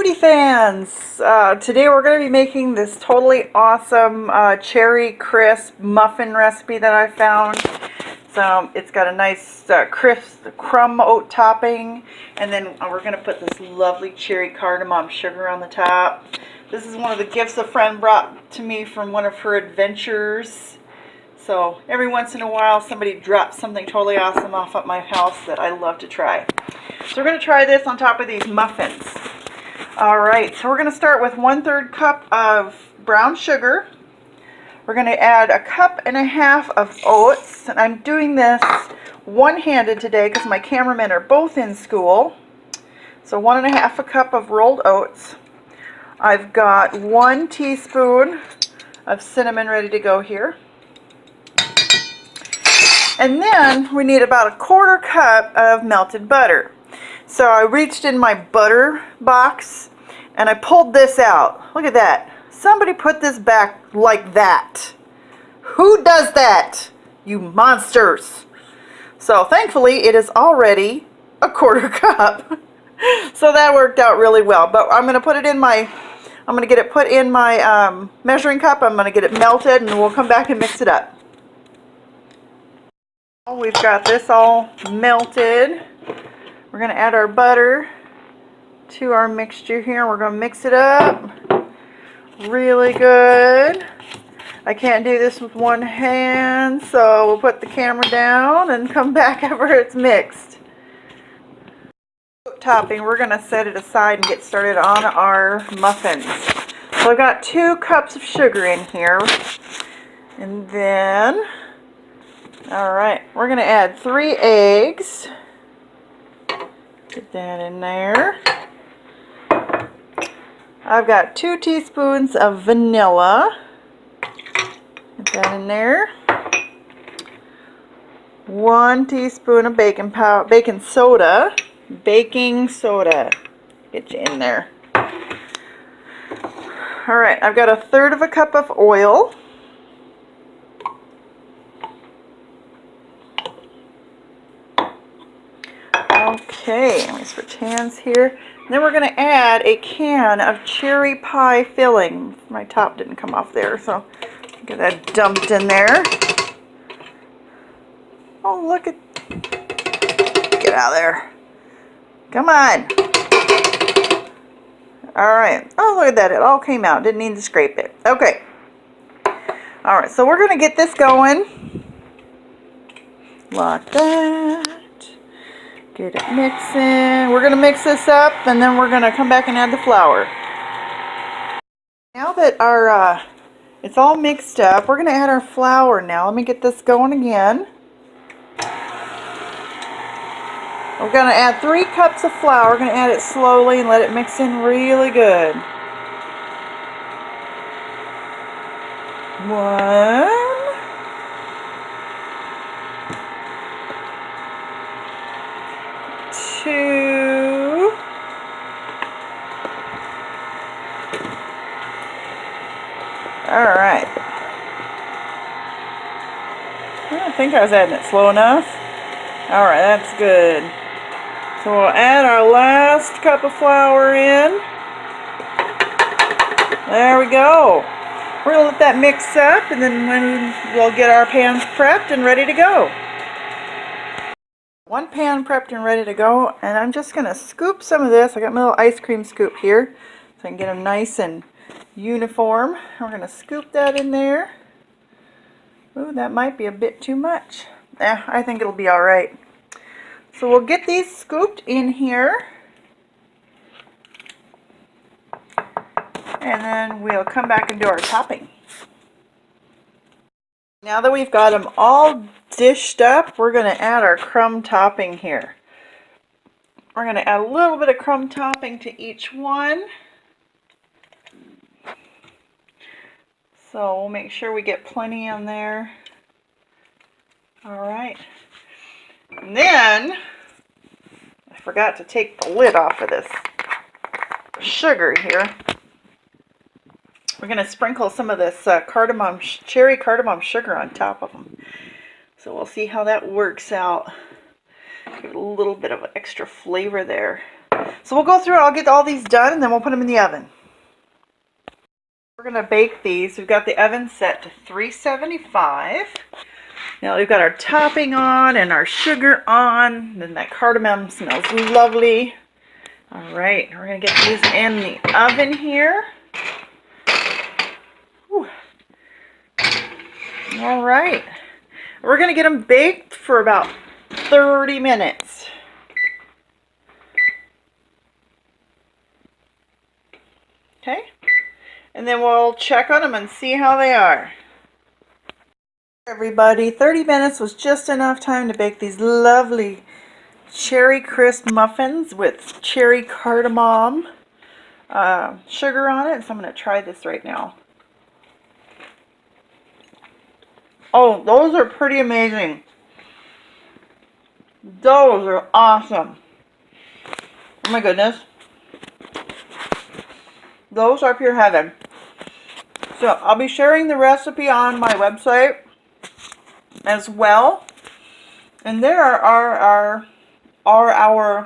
foodie fans! Today we're going to be making this totally awesome cherry crisp muffin recipe that I found. So it's got a nice crisp crumb oat topping, and then we're going to put this lovely cherry cardamom sugar on the top. This is one of the gifts a friend brought to me from one of her adventures. So every once in a while somebody drops something totally awesome off at my house that I love to try. So we're going to try this on top of these muffins. Alright, so we're going to start with 1/3 cup of brown sugar. We're going to add 1.5 cups of oats. And I'm doing this one-handed today because my cameramen are both in school. So 1.5 cups of rolled oats. I've got 1 teaspoon of cinnamon ready to go here. And then we need about 1/4 cup of melted butter. So I reached in my butter box and I pulled this out. Look at that. Somebody put this back like that. Who does that? You monsters. So thankfully it is already 1/4 cup. So that worked out really well. But I'm going to put it in my, I'm going to get it put in my measuring cup. I'm going to get it melted and we'll come back and mix it up. We've got this all melted. We're going to add our butter to our mixture here. We're going to mix it up really good. I can't do this with one hand, so we'll put the camera down and come back after it's mixed. Topping, we're going to set it aside and get started on our muffins. So I've got 2 cups of sugar in here. And then, alright, we're going to add 3 eggs. Get that in there. I've got 2 teaspoons of vanilla. Get that in there. 1 teaspoon of baking soda. Baking soda. Get you in there. Alright, I've got 1/3 cup of oil. Okay, let me switch hands here. And then we're going to add a can of cherry pie filling. My top didn't come off there, so get that dumped in there. Oh, look at... Get out of there. Come on. Alright. Oh, look at that. It all came out. Didn't need to scrape it. Okay. Alright, so we're going to get this going. Like that. Get it mixing. We're going to mix this up and then we're going to come back and add the flour. Now that our it's all mixed up, we're going to add our flour now. Let me get this going again. We're going to add 3 cups of flour. We're going to add it slowly and let it mix in really good. 1. 2. Alright. I think I was adding it slow enough. Alright, that's good. So we'll add our last cup of flour in. There we go. We're going to let that mix up and then we'll get our pans prepped and ready to go. 1 pan prepped and ready to go, and I'm just going to scoop some of this. I got my little ice cream scoop here so I can get them nice and uniform. We're going to scoop that in there. Ooh, that might be a bit too much. I think it'll be alright. So we'll get these scooped in here. And then we'll come back and do our topping. Now that we've got them all dished up, we're going to add our crumb topping here. We're going to add a little bit of crumb topping to each one. So we'll make sure we get plenty on there. Alright. And then, I forgot to take the lid off of this sugar here. We're going to sprinkle some of this cherry cardamom sugar on top of them. So we'll see how that works out. Give it a little bit of extra flavor there. So we'll go through, I'll get all these done, and then we'll put them in the oven. We're going to bake these. We've got the oven set to 375. Now we've got our topping on and our sugar on. Then that cardamom smells lovely. All right, we're going to get these in the oven here. Whew. All right. We're going to get them baked for about 30 minutes. Okay. And then we'll check on them and see how they are. Everybody, 30 minutes was just enough time to bake these lovely cherry crisp muffins with cherry cardamom sugar on it. So I'm going to try this right now. Oh, those are pretty amazing. Those are awesome. Oh my goodness. Those are pure heaven. So I'll be sharing the recipe on my website as well. And there are our